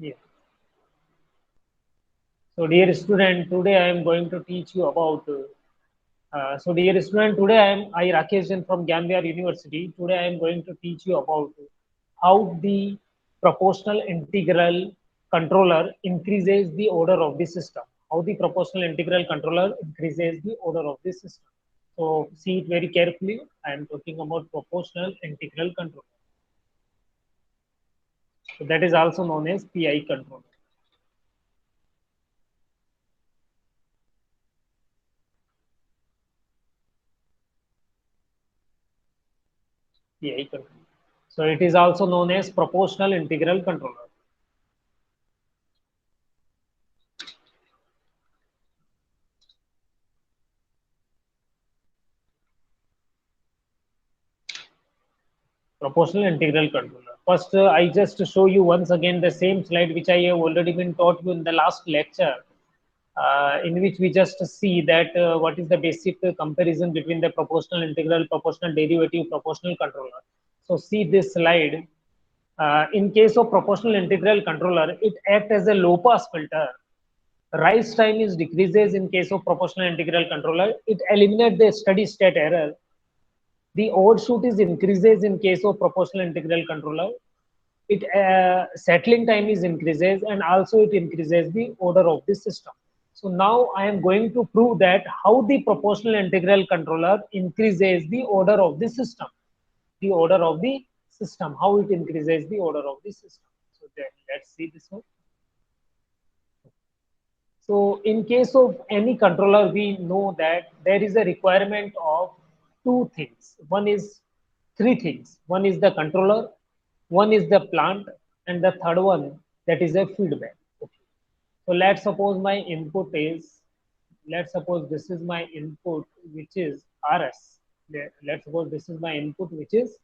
Yeah. So dear student, today I am going to teach you about. So dear student, today I Rakesh Jain from Gambia University. Today I am going to teach you about how the proportional integral controller increases the order of the system. How the proportional integral controller increases the order of the system. So see it very carefully. I am talking about proportional integral controller. So that is also known as PI controller. PI controller. So it is also known as proportional integral controller. Proportional integral controller. First, I just show you once again the same slide which I have already been taught you in the last lecture, in which we just see that what is the basic comparison between the proportional integral, proportional derivative, proportional controller. So see this slide. In case of proportional integral controller, it acts as a low pass filter. Rise time is decreases in case of proportional integral controller. It eliminates the steady state error. The overshoot is increases in case of proportional integral controller. It settling time is increases, and also it increases the order of the system. So now I am going to prove that how the proportional integral controller increases the order of the system. The order of the system, how it increases the order of the system. So then let's see this one. So in case of any controller, we know that there is a requirement of two things. One is three things. One is the controller, one is the plant, and the third one, that is a feedback. Okay. So let's suppose this is my input, which is RS. Let's suppose this is my input, which is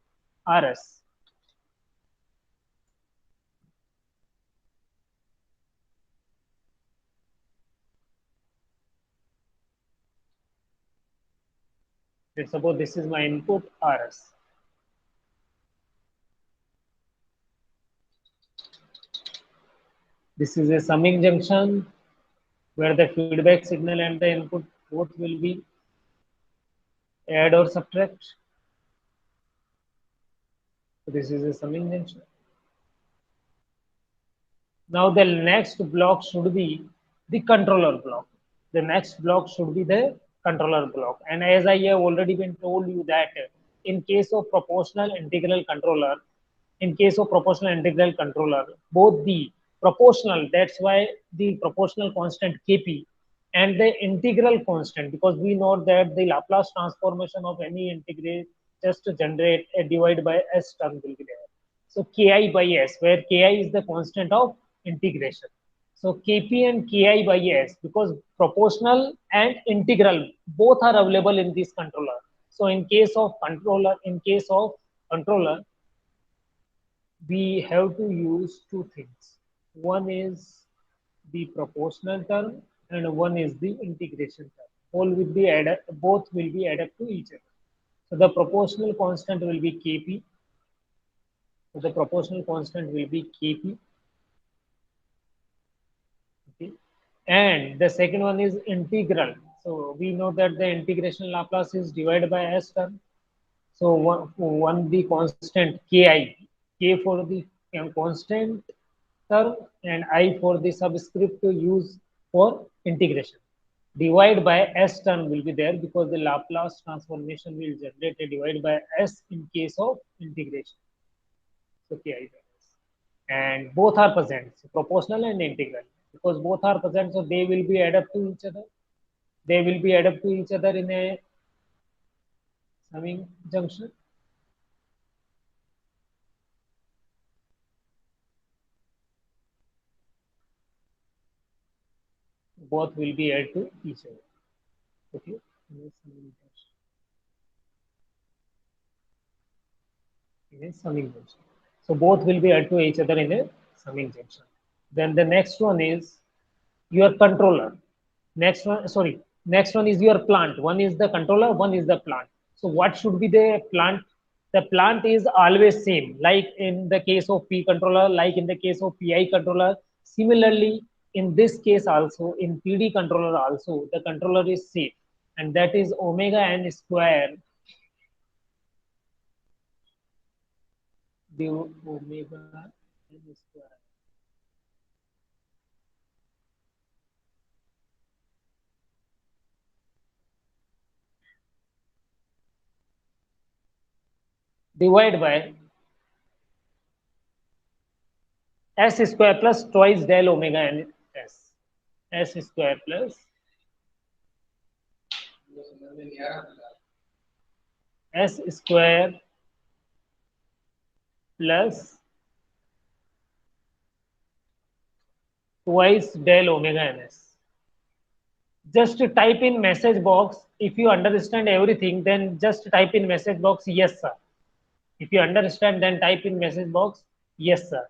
RS. Let's suppose this is my input RS. This is a summing junction where the feedback signal and the input both will be add or subtract. So this is a summing junction. Now the next block should be the controller block. The next block should be the controller block. And as I have already been told you that in case of proportional integral controller, both the proportional, that's why the proportional constant Kp, and the integral constant, because we know that the Laplace transformation of any integral just to generate a divide by s term will be there. So Ki by s, where Ki is the constant of integration. So Kp and Ki by s, because proportional and integral both are available in this controller. So in case of controller, we have to use two things. One is the proportional term and one is the integration term. Both will be added to each other. So the proportional constant will be Kp. So the proportional constant will be Kp. Okay. And the second one is integral. So we know that the integration Laplace is divided by s term. So one the constant Ki, K for the constant term and I for the subscript to use for integration. Divide by s term will be there because the Laplace transformation will generate a divide by s in case of integration. So Ki by s. And both are present, so proportional and integral. Because both are present, so they will be added to each other. They will be added to each other in a summing junction. Both will be added to each other. Okay. In a summing junction. So both will be added to each other in a summing junction. Then the next one is your controller. Next one is your plant. One is the controller, one is the plant. So what should be the plant? The plant is always same. Like in the case of P controller, like in the case of PI controller, Similarly, in this case also, in PD controller also, the controller is safe, and that is omega n square, the omega n square divided by s square plus twice del omega n s. S square plus s square plus twice del omega ns. Just type in message box. If you understand everything, then just type in message box, yes, sir. If you understand, then type in message box, yes, sir.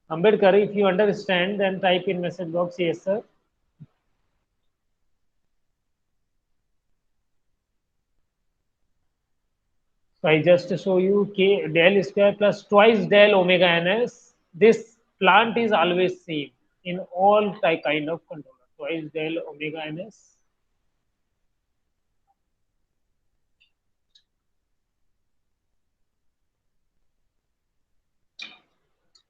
Ambedkar, if you understand, then type in message box, yes, sir. So I just show you k del square plus twice del omega ns. This plant is always same in all kind of controller. Twice del omega ns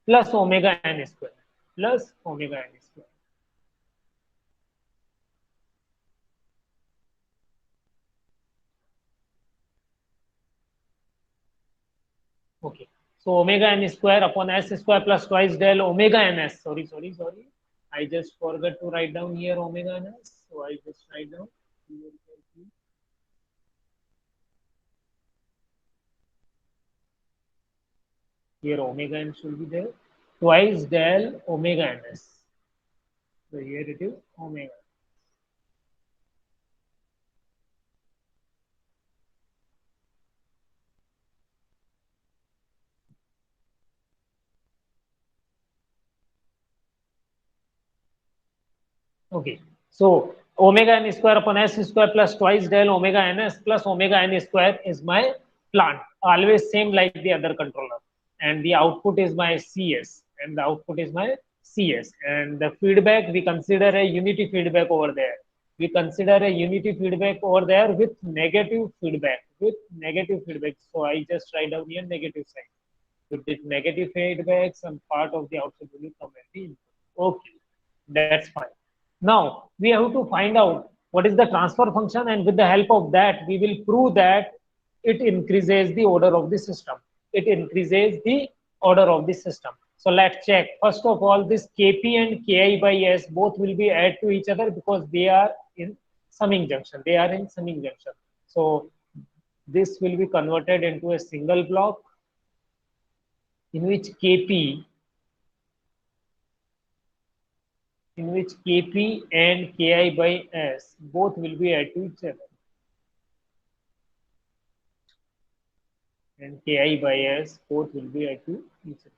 plus omega n square plus omega n square. Okay. So omega n square upon s square plus twice del omega ns. Sorry. I just forgot to write down here omega ns. So I just write down. Here omega n should be there. Twice del omega ns. So here it is omega. Okay. So omega n square upon s square plus twice del omega ns plus omega n square is my plant. Always same like the other controller. And the output is my CS. And the output is my CS. And the feedback, we consider a unity feedback over there. We consider a unity feedback over there with negative feedback. With negative feedback. So I just write down here negative sign. With this negative feedback, some part of the output will come at the input. Okay, that's fine. Now we have to find out what is the transfer function, and with the help of that, we will prove that it increases the order of the system. It increases the order of the system. So let's check. First of all, this Kp and Ki by S both will be added to each other because they are in summing junction. They are in summing junction. So this will be converted into a single block in which Kp and Ki by S both will be added to each other. And Ki by S both will be added to each other.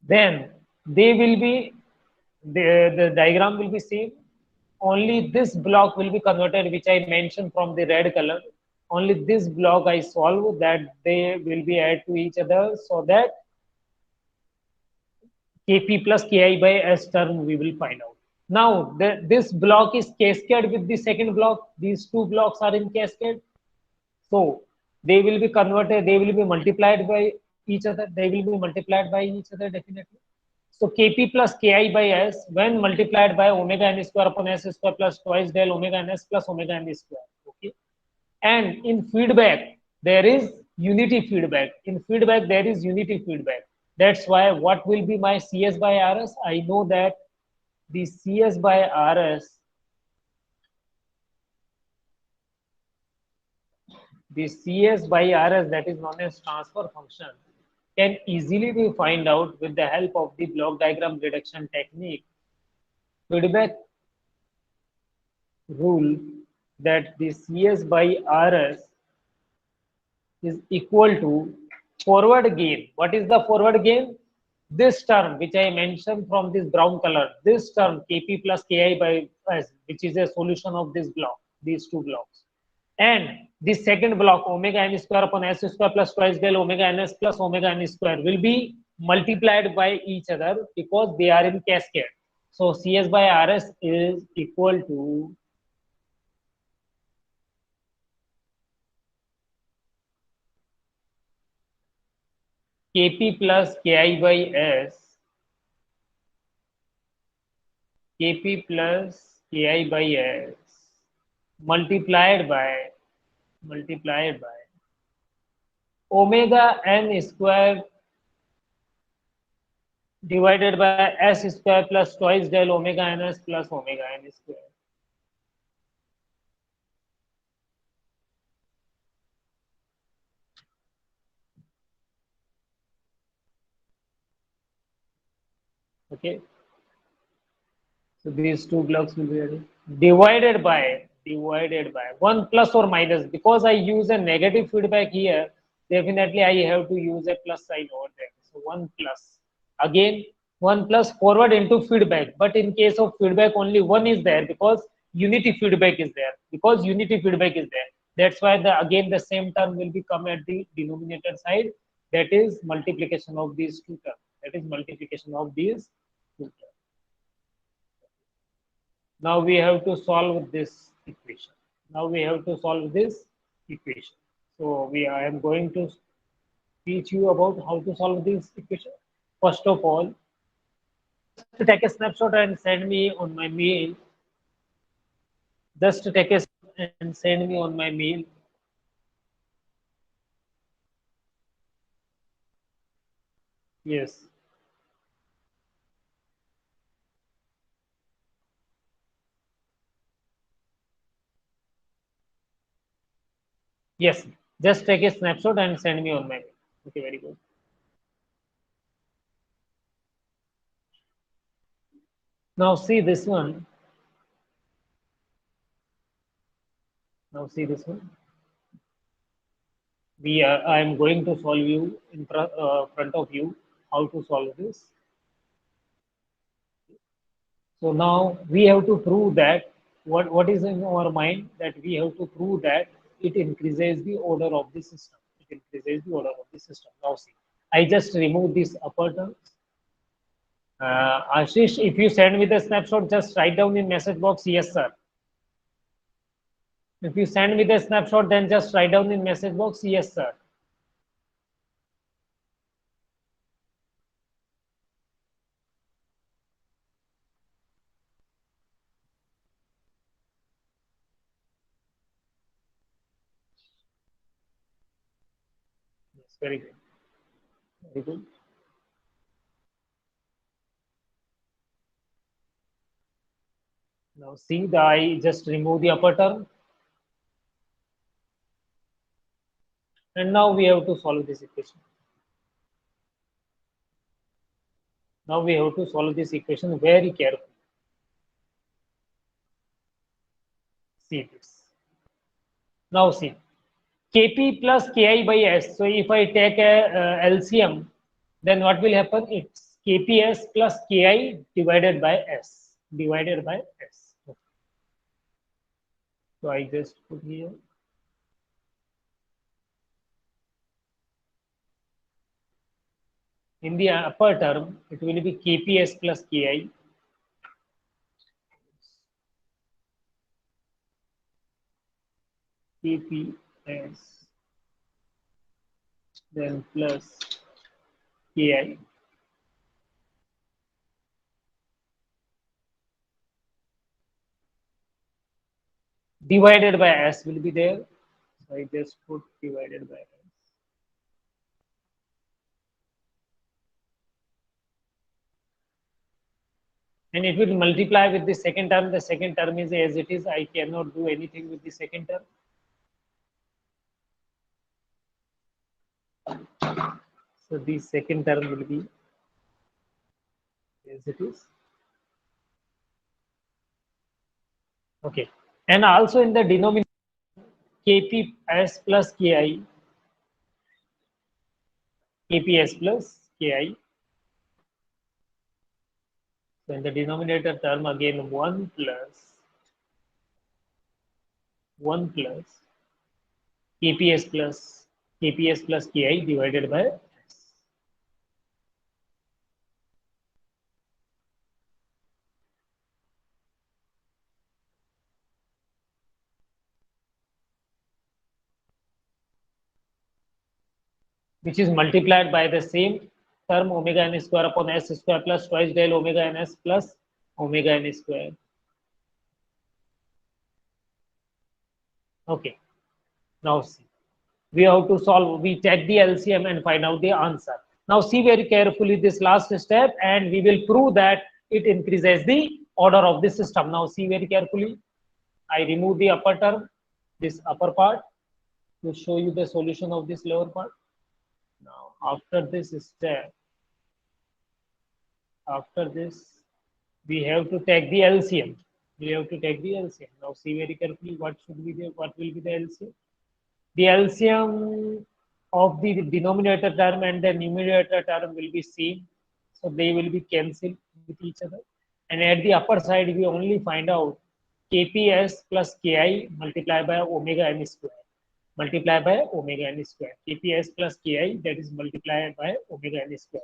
Then they will be, the diagram will be same. Only this block will be converted, which I mentioned from the red color. Only this block I solve that they will be added to each other so that Kp plus Ki by S term we will find out. Now this block is cascade with the second block. These two blocks are in cascade. So they will be converted, they will be multiplied by each other. They will be multiplied by each other definitely. So Kp plus Ki by S when multiplied by omega n square upon S square plus twice del omega n S plus omega n square. Okay. And in feedback, there is unity feedback. In feedback, there is unity feedback. That's why what will be my CS by RS? I know that the CS by RS, the CS by RS that is known as transfer function can easily be find out with the help of the block diagram reduction technique. Feedback rule that the CS by RS is equal to forward gain. What is the forward gain? this term which I mentioned from this brown color, this term Kp plus Ki by S, which is a solution of this block, these two blocks. And the second block, omega n square upon S square plus twice del omega ns plus omega n square will be multiplied by each other because they are in cascade. So Cs by Rs is equal to Kp plus Ki by S, Kp plus Ki by S multiplied by omega n square divided by S square plus twice del omega ns plus omega n square. Okay. So these two blocks will be ready. Divided by 1 plus or minus. Because I use a negative feedback here, definitely I have to use a plus sign over there. So 1 plus. Again, 1 plus forward into feedback. But in case of feedback, only 1 is there because unity feedback is there. That's why again the same term will be come at the denominator side. That is multiplication of these two terms. Now we have to solve this equation. So I am going to teach you about how to solve this equation. First of all, just take a snapshot and send me on my mail. Just take a snapshot and send me on my mail. Yes. Yes. Just take a snapshot and send me on my mail. Okay, very good. Now see this one. I am going to solve you in front of you how to solve this. So now we have to prove that what is in our mind, that we have to prove that it increases the order of the system. Now see, I just remove this upper term. Ashish, if you send me the snapshot, just write down in message box, yes sir. If you send me the snapshot, then just write down in message box, yes sir. Yes, very good. Very good. Now see, I just remove the upper term. And now we have to solve this equation. Very carefully. See this. Now see, Kp plus Ki by S. So if I take a LCM, then what will happen? It's Kps plus Ki divided by S. Okay. So I just put here. In the upper term, it will be Kps plus Ki. Kps then plus Ki divided by S will be there. So I just put divided by S. And it will multiply with the second term. The second term is as it is. I cannot do anything with the second term. So the second term will be as it is. Okay. And also in the denominator, Kps plus Ki, Kps plus Ki. So in the denominator term, again 1 plus kps plus ki divided by s. Which is multiplied by the same term omega n square upon s square plus twice del omega n s plus omega n square. Okay, now see. We have to solve, we take the LCM and find out the answer. Now see very carefully this last step and we will prove that it increases the order of the system. Now see very carefully. I remove the upper term, this upper part, to show you the solution of this lower part. Now after this step, after this, we have to take the LCM. We have to take the LCM. Now see very carefully what what will be the LCM. The LCM of the denominator term and the numerator term will be same. So they will be cancelled with each other. And at the upper side, we only find out kps plus ki multiplied by omega n square. Multiplied by omega n square. kps plus ki, that is multiplied by omega n square.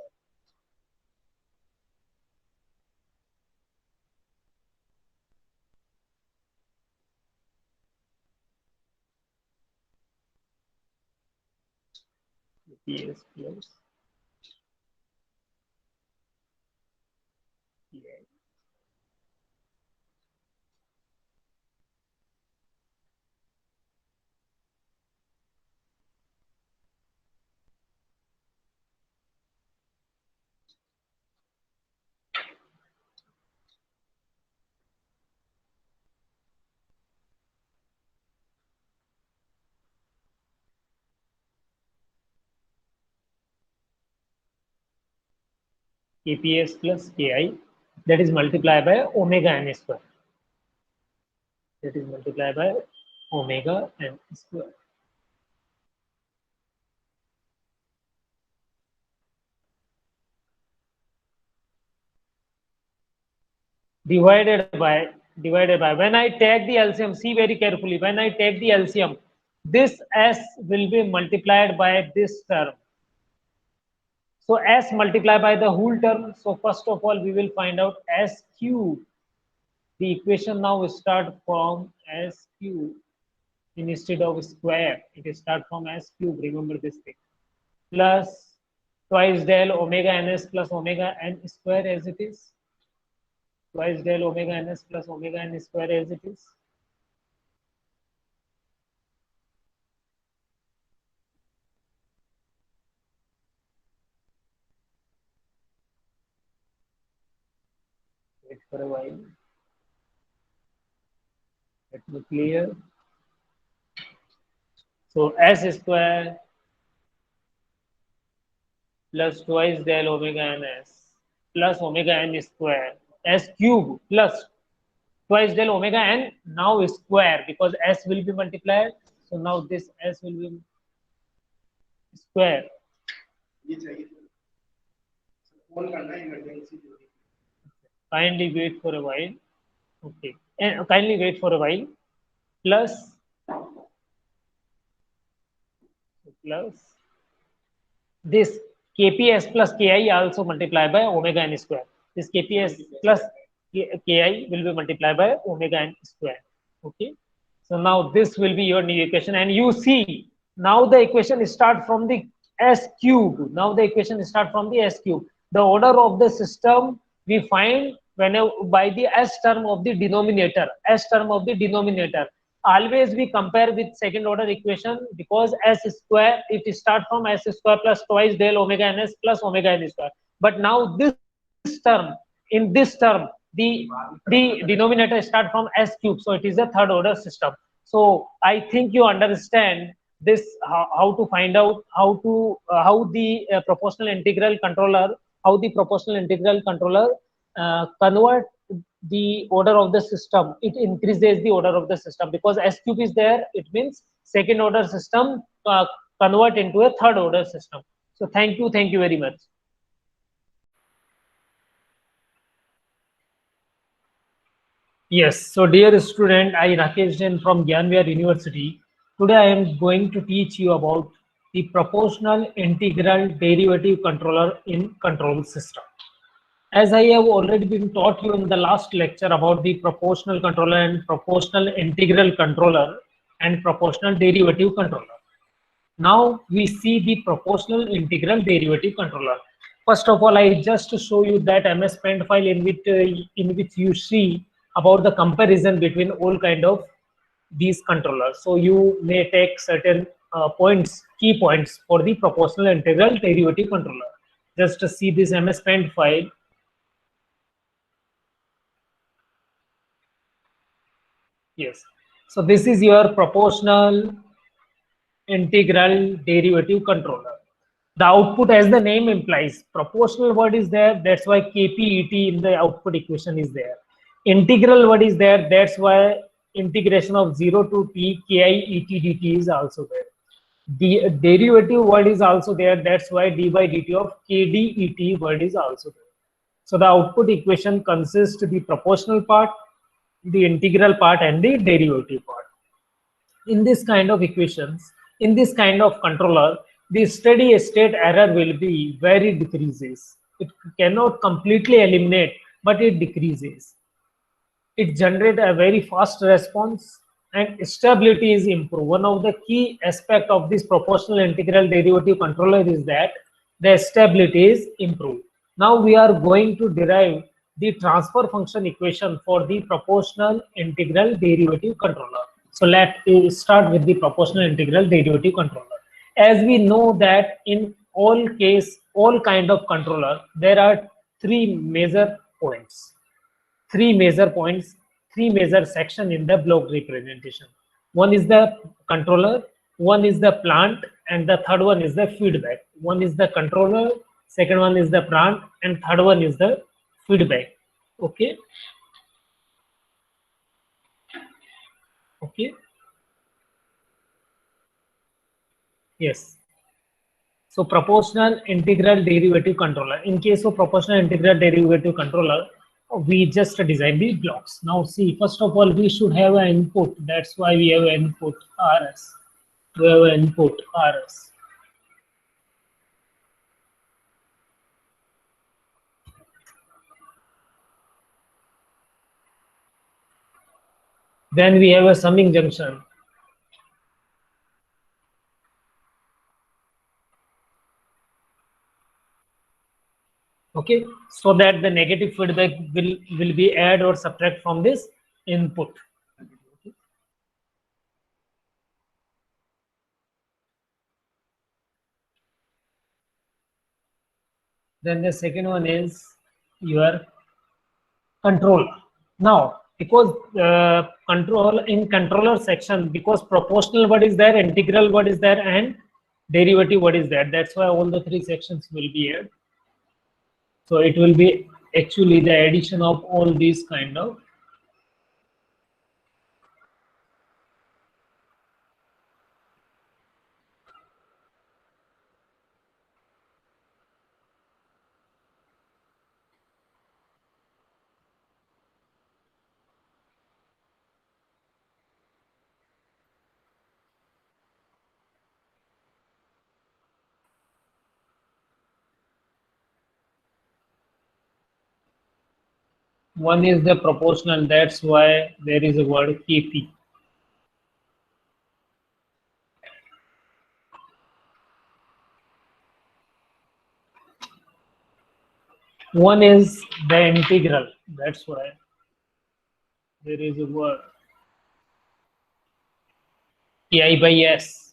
kps plus ki. kps plus ki, that is multiplied by omega n square. That is multiplied by omega n square. Divided by when I take the LCM, see very carefully, when I take the LCM, this s will be multiplied by this term. So s multiplied by the whole term. So first of all, we will find out s cube. The equation now start from s cube instead of square. It start from s cube. Remember this thing. Plus twice del omega ns plus omega n square as it is. Twice del omega ns plus omega n square as it is. Wait for a while. Let me clear. So s square plus twice del omega ns plus omega n square s cube plus twice del omega n now square because s will be multiplied. So now this s will be square. Kindly wait for a while. Okay. And kindly wait for a while. Plus this kps plus ki also multiplied by omega n square. This kps plus ki will be multiplied by omega n square. Okay. So now this will be your new equation, and you see now the equation start from the s cube. Now the equation start from the s cube. The order of the system we find whenever by the s term of the denominator. S term of the denominator. Always we compare with second order equation because s square it start from s square plus twice del omega ns plus omega n square. But now this term, in this term, the denominator start from s cube, so it is a third order system. So I think you understand this how to find out how the proportional integral controller convert the order of the system. It increases the order of the system because s cube is there. It means second order system convert into a third order system. So thank you very much. Yes, so dear student, I Rakesh Jain from Gyanvir University. Today I am going to teach you about the proportional integral derivative controller in control system. As I have already been taught you in the last lecture about the proportional controller and proportional integral controller and proportional derivative controller. Now we see the proportional integral derivative controller. First of all, I just show you that MS Paint file in which you see about the comparison between all kind of these controllers. So you may take certain points, key points for the proportional integral derivative controller. Just to see this MS Paint file. Yes. So this is your proportional integral derivative controller. The output, as the name implies, proportional word is there, that's why kpet in the output equation is there. Integral word is there, that's why integration of 0 to t ki et dt is also there. The derivative word is also there, that's why d by dt of kd et word is also there. So the output equation consists the proportional part, the integral part, and the derivative part. In this kind of equations, in this kind of controller, the steady state error will be very decreases. It cannot completely eliminate, but it decreases. It generates a very fast response and stability is improved. One of the key aspect of this proportional integral derivative controller is that the stability is improved. Now we are going to derive the transfer function equation for the proportional integral derivative controller. So let's start with the proportional integral derivative controller. As we know that in all kind of controller, there are three major points, three major points, three major section in the block representation. One is the controller, one is the plant, and the third one is the feedback. One is the controller, second one is the plant, and third one is the feedback. Okay. Okay. Yes. So proportional integral derivative controller. In case of proportional integral derivative controller, we just design the blocks. Now see, first of all, we should have an input. That's why we have an input RS. We have an input RS. Then we have a summing junction. Okay, so that the negative feedback will be add or subtract from this input. Then the second one is your control. Now, because control in controller section, because proportional word is there, integral word is there, and derivative word is there. That's why all the three sections will be here. So it will be actually the addition of all these kind of. One is the proportional, that's why there is a word KP. One is the integral, that's why there is a word Ki by S.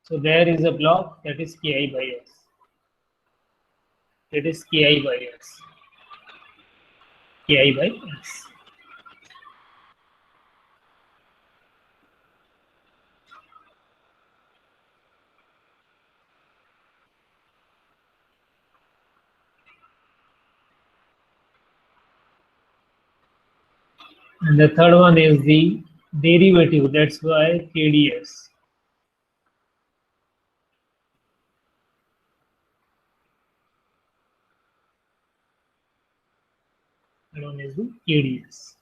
So there is a block that is Ki by S. That is Ki by S. Ki by S. And the third one is the derivative, that's why KDS. Third one is the KDS.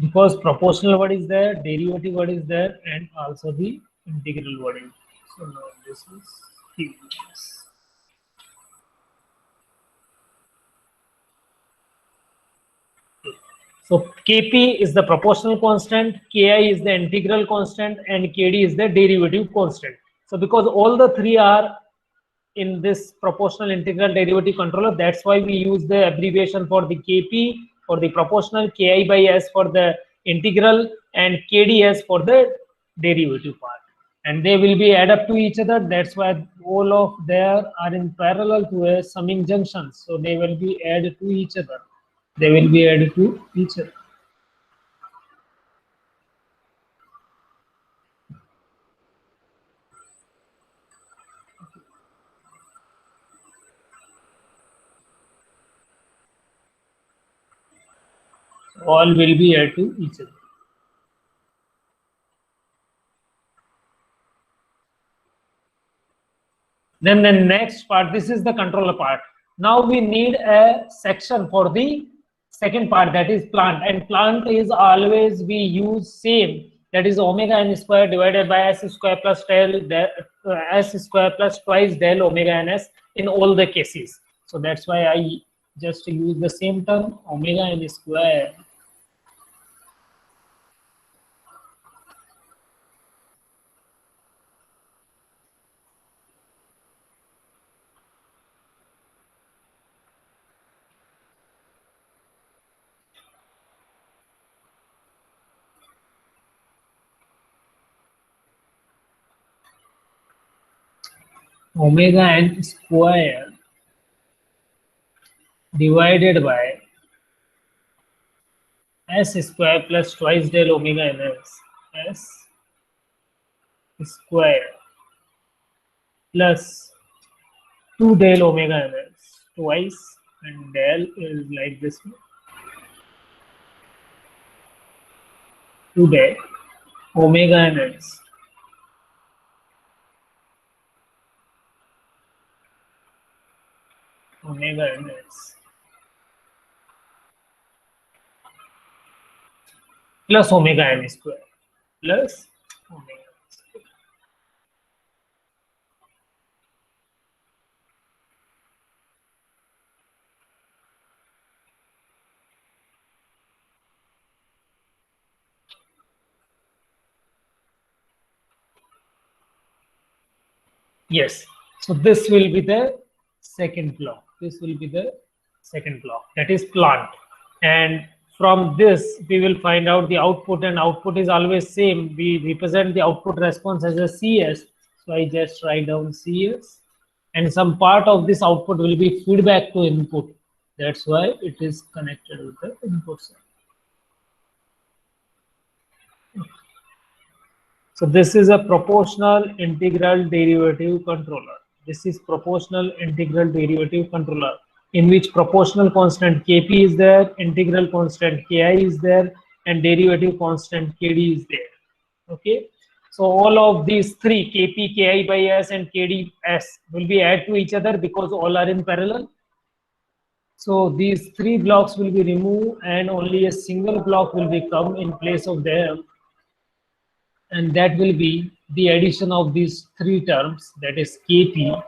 because proportional word is there, derivative word is there, and also the integral word is there. So now this is TVS. So Kp is the proportional constant, Ki is the integral constant, and Kd is the derivative constant. So because all the three are in this proportional integral derivative controller, that's why we use the abbreviation for the Kp for the proportional, Ki by S for the integral, and Kds for the derivative part. And they will be add up to each other. That's why all of them are in parallel to a summing junction. So they will be added to each other. They will be added to each other. All will be added to each other. Then the next part, this is the controller part. Now we need a section for the second part, that is plant. And plant is always we use same, that is omega n square divided by s square plus s square plus twice del omega ns in all the cases. So that's why I just use the same term, omega n square omega n square divided by s square plus twice del omega ns, s square plus 2 del omega ns twice, and del is like this, 2 del omega ns omega ns plus omega n square plus omega n square. Yes, so this will be the second block. This will be the second block, that is plant. And from this we will find out the output, and output is always same. We represent the output response as a CS. So I just write down CS, and some part of this output will be feedback to input. That's why it is connected with the input side. So this is a proportional integral derivative controller. This is proportional integral derivative controller, in which proportional constant Kp is there, integral constant Ki is there, and derivative constant Kd is there. Okay. So all of these three, Kp, Ki by S, and Kds, will be added to each other because all are in parallel. So these three blocks will be removed, and only a single block will become in place of them. And that will be the addition of these three terms, that is Kp,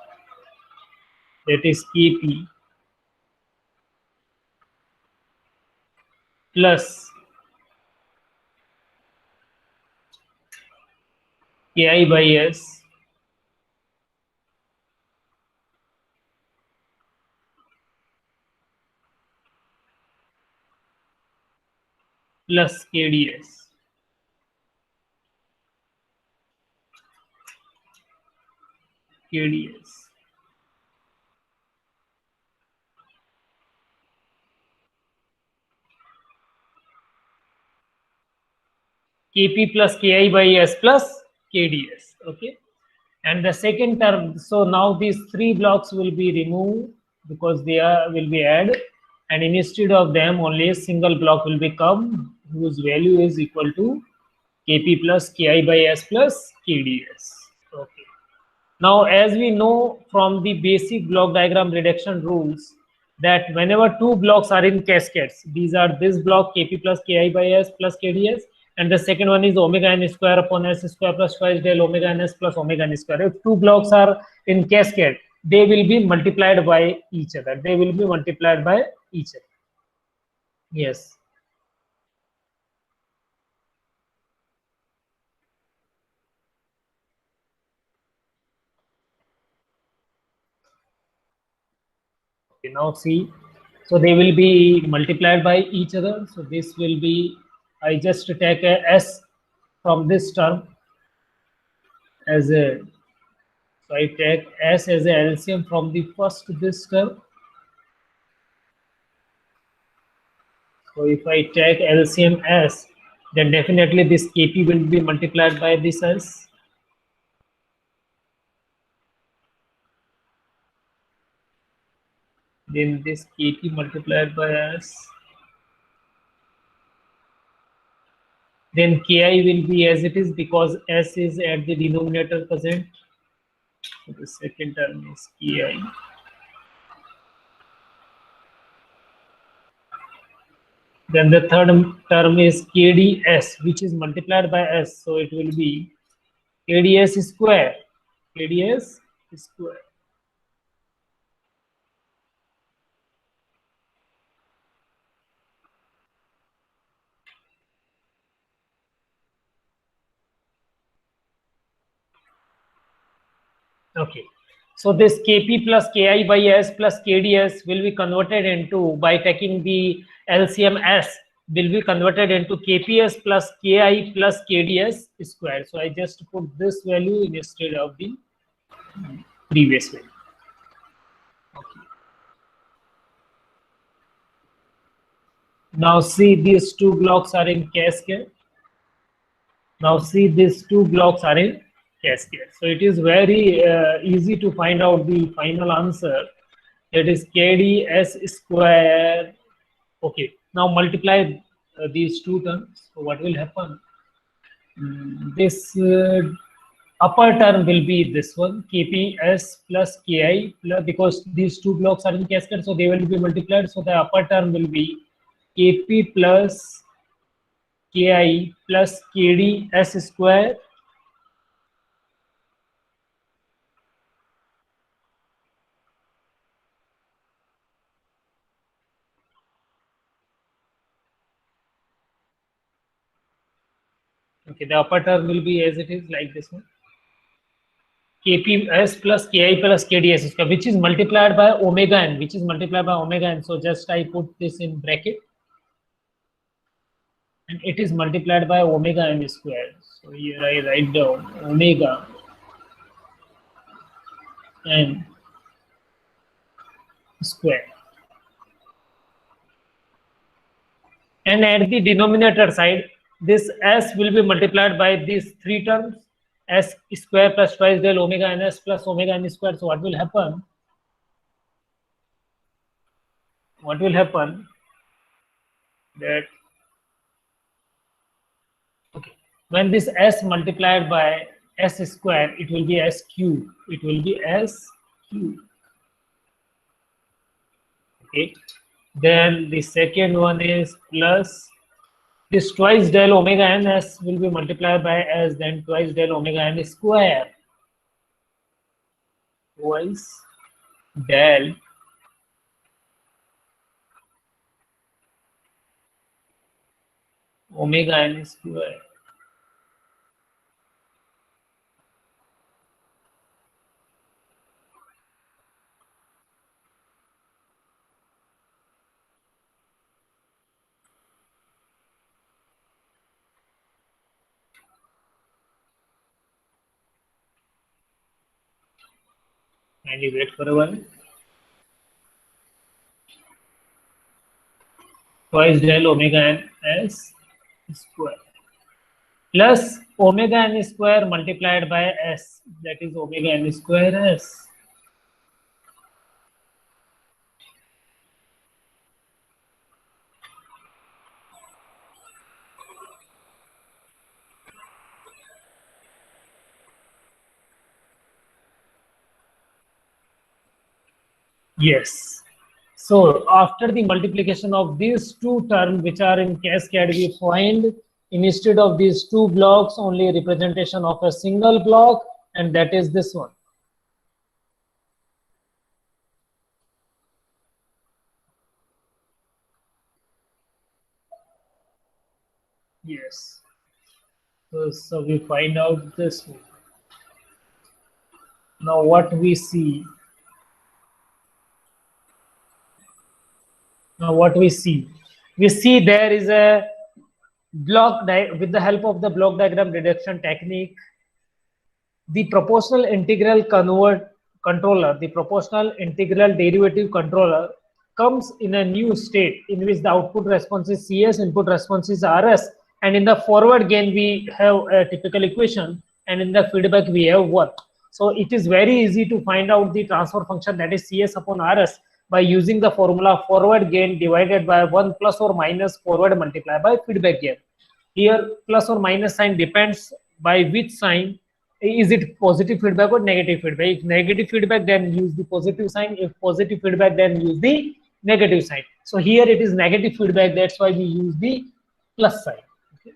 plus Ki by S plus KDS. Kp plus Ki by S plus KDS. Okay. And the second term, so now these three blocks will be removed because they will be added, and instead of them only a single block will become, whose value is equal to Kp plus Ki by S plus KDS. Okay. Now, as we know from the basic block diagram reduction rules, that whenever two blocks are in cascades, these are this block Kp plus Ki by S plus Kds, and the second one is omega n square upon S square plus twice del omega n S plus omega n square. If two blocks are in cascade, they will be multiplied by each other. They will be multiplied by each other. Yes. Okay, now see, so they will be multiplied by each other. So this will be, I just take a S from this term as a, so I take S as a LCM from the first this term. So if I take LCM S, then definitely this Kp will be multiplied by this S. Then this Kp multiplied by S. Then Ki will be as it is because S is at the denominator present. So the second term is Ki. Then the third term is KDS, which is multiplied by S. So it will be KDS square. KDS square. Okay. So this Kp plus Ki by S plus KDS will be converted into, by taking the LCM S, will be converted into Kps plus Ki plus KDS square. So I just put this value instead of the previous value. Okay. Now see, these two blocks are in cascade. Now see, these two blocks are in cascade. So it is very easy to find out the final answer. That is KDS square. Okay. Now multiply these two terms. So what will happen? This upper term will be this one, KPS plus KI, plus, because these two blocks are in cascade, so they will be multiplied. So the upper term will be KP plus KI plus KDS square. Okay, the upper term will be as it is, like this one. KPS plus KI plus KDS square, which is multiplied by omega n, which is multiplied by omega n. So just I put this in bracket, and it is multiplied by omega n square. So here I write down omega n square. And at the denominator side, this S will be multiplied by these three terms, S square plus twice del omega n S plus omega n square. So what will happen? What will happen? That, okay, when this S multiplied by S square, it will be S cube. It will be S cube. Okay. Then the second one is plus this twice del omega n S will be multiplied by S, then twice del omega n square. Twice del omega n square. And you wait for a while. Twice del omega n S square plus omega n square multiplied by S, that is omega n square S. Yes. So after the multiplication of these two terms which are in cascade, we find instead of these two blocks only a representation of a single block, and that is this one. Yes. So we find out this one. Now what we see. Now what we see there is a block with the help of the block diagram reduction technique. The proportional integral controller, the proportional integral derivative controller comes in a new state in which the output response is CS, input response is RS, and in the forward gain we have a typical equation, and in the feedback we have work. So it is very easy to find out the transfer function, that is CS upon RS, by using the formula forward gain divided by 1 plus or minus forward multiplied by feedback gain. Here plus or minus sign depends by which sign. Is it positive feedback or negative feedback? If negative feedback, then use the positive sign. If positive feedback, then use the negative sign. So here it is negative feedback, that's why we use the plus sign. Okay.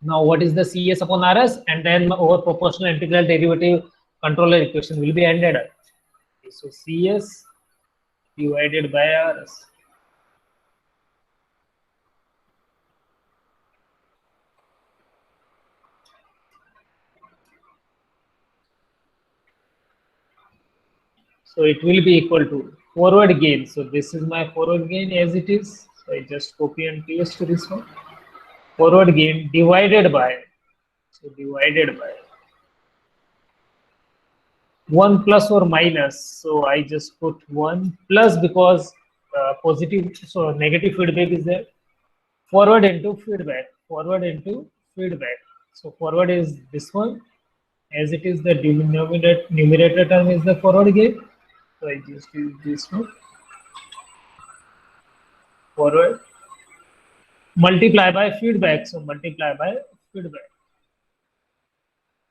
Now what is the CS upon RS, and then our proportional integral derivative controller equation will be ended up. Okay, so CS divided by RS. So it will be equal to forward gain. So this is my forward gain as it is. So I just copy and paste this one. Forward gain divided by, so divided by 1 plus or minus. So I just put 1 plus because positive, so negative feedback is there. Forward into feedback, forward into feedback. So forward is this one, as it is the numerator term is the forward gain. So I just use this one. Forward multiply by feedback. So multiply by feedback.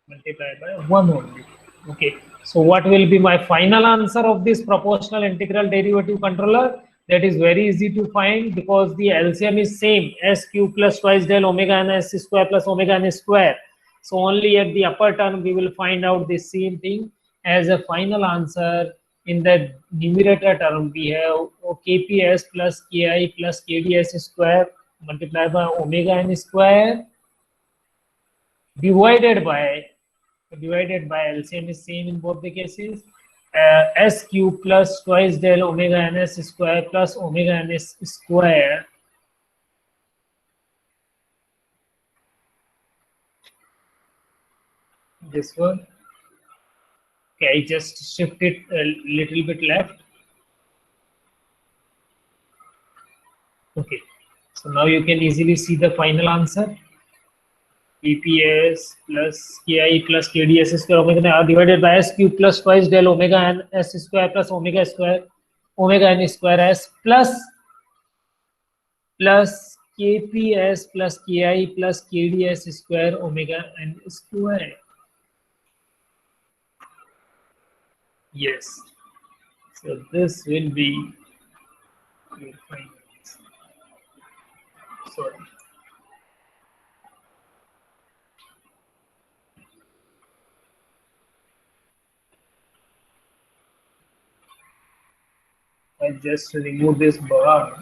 Multiply by 1 only. Okay. So what will be my final answer of this proportional integral derivative controller? That is very easy to find because the LCM is same, S cube plus twice del omega n s square plus omega n square. So only at the upper term we will find out the same thing as a final answer. In the numerator term we have kps plus ki plus kds square multiplied by omega n square divided by LCM is same in both the cases, s cube plus twice del omega ns square plus omega ns square this one. Okay, I just shift it a little bit left. Okay, so now you can easily see the final answer. EPS plus KI plus KDS square omega are divided by S cube plus twice del omega n s square plus omega n square s plus KPS plus KI plus KDS square omega n square. Yes. So this will be, sorry. I just remove this bar.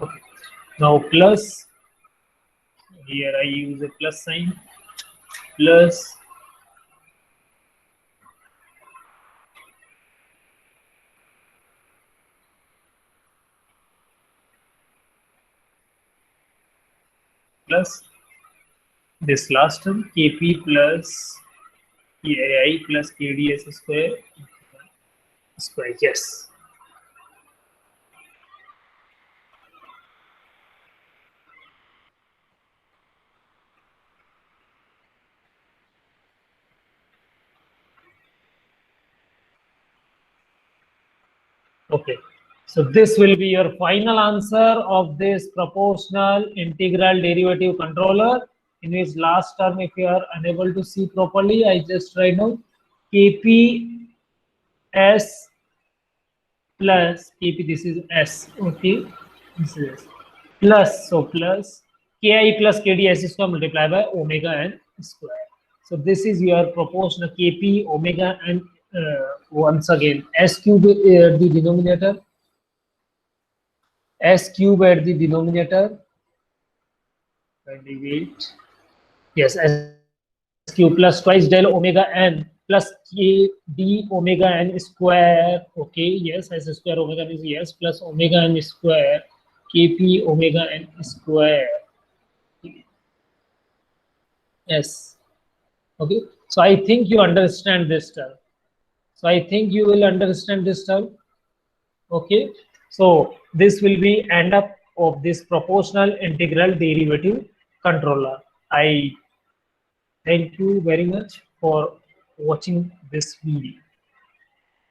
Okay. Now plus, here I use a plus sign, plus this last term Kp plus Ki plus Kds square. Yes. Okay, so this will be your final answer of this proportional integral derivative controller, in which last term, if you are unable to see properly, I just write down Kp s plus Kp, this is s, okay, this is s, plus, so plus Ki plus Kd s square multiplied by omega n square. So this is your proportional Kp omega n, once again s cube at the denominator, s cube at the denominator, wait, yes, s cube plus twice del omega n plus k d omega n square, okay, yes, s square omega n is yes, plus omega n square Kp omega n square, yes, okay. So I think you understand this term. So I think you will understand this term. Okay. So this will be end up of this proportional integral derivative controller. I thank you very much for watching this video.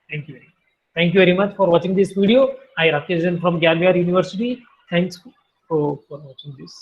Thank you. Thank you very much for watching this video. I Rakesh Jain from Gyan Vihar University. Thanks for watching this.